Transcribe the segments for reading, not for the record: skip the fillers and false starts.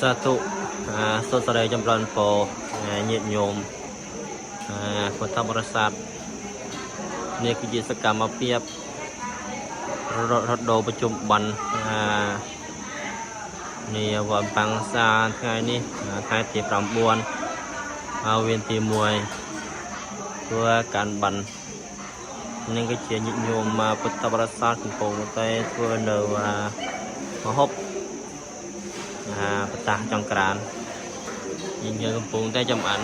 sa thụ sốt sợi đây trong lần phò nhiệt nhôm phật tháp bát sát nàyคือกิจกรรมมาเปรียบรถโดประชุมบันนี่วันปังซาไงนี่ไงที่ปรำบวนเอาเวียนตีมวยเพื่อการบันนี่ก็เชียร์ยิโยมมาพุทธบริษัทของโปรโมเตอร์เพื่อเนื้อมาฮบประตาจังกรานยิงเยอะกับปูงได้จำอัน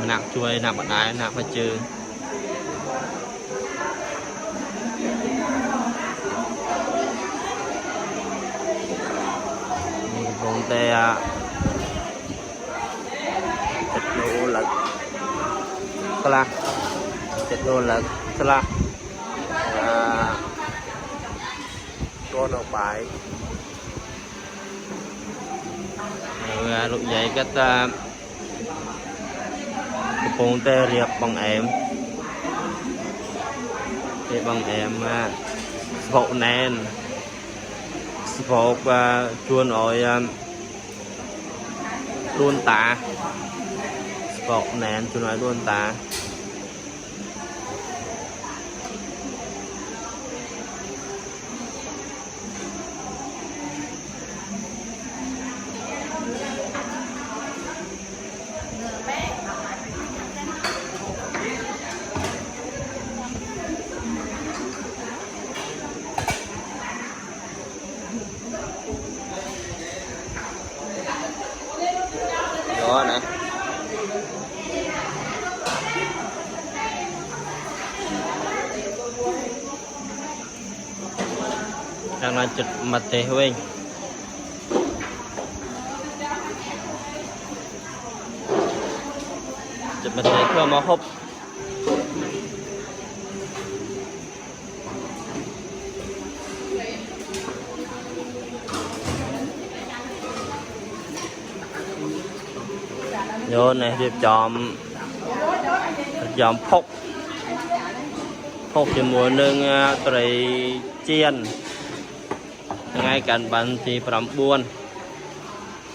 หนักช่วยหนักบัดได้หนักมาเจอปูงแต่ติดโลหลักสลักติดโลหลักสลักตัวออกไปlúc vậy cách cuốn tê riệp bằng em thì bằng em bộ nền bộ chuồn ổi luôn tả bộ nền chuồn ổi luôn tả đó nè đang là chụp mặt thể huynh chụp mặt thể thua máu hộp vô này điệp chòm phúc thì mùa nương tùy chiên ngay cạnh bàn thì phẩm buôn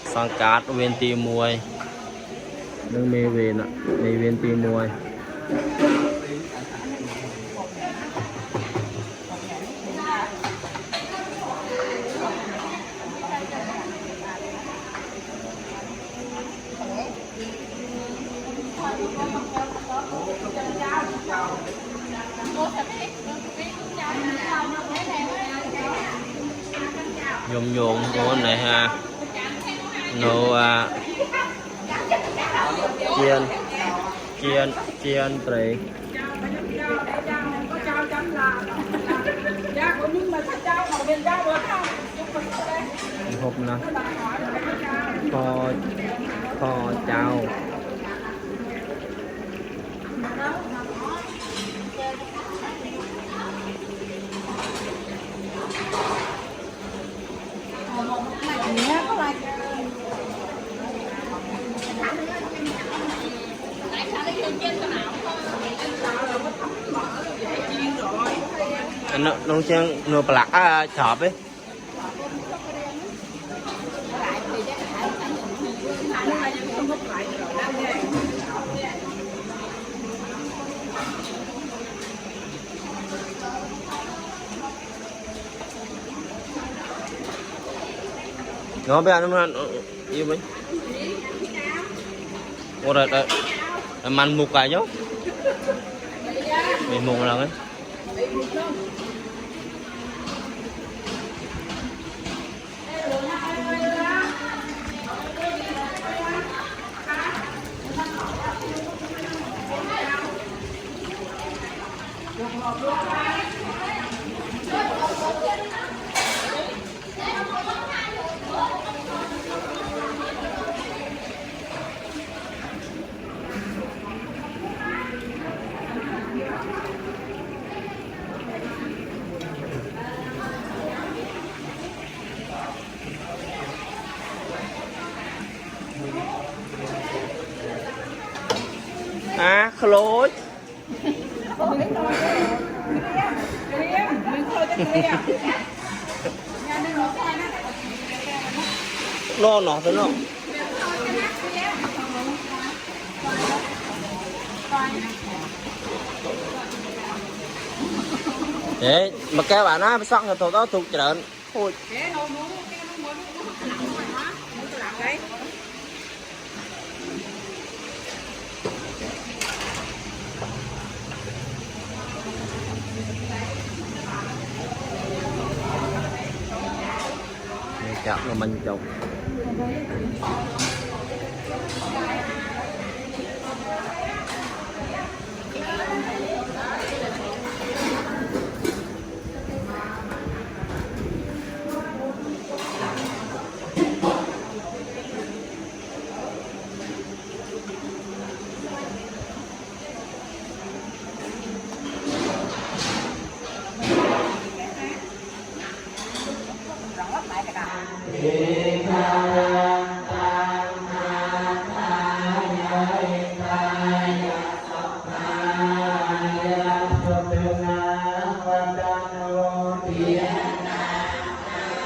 sang cát viên tì mùi nương mê về nè mê viên tì mùi nhôm nhôm của này ha nô chiên tray hộp nè kho chao nó trang nửa bạc chọp ấy Nó bây giờ nó yêu mấy ô rồi màn mục cái nhá mình mục là ấy à khôi nó tới nó đấy mà cái bạn á xong rồi tụi đó thuộc trận thôi chọn là mình chọn Yeah.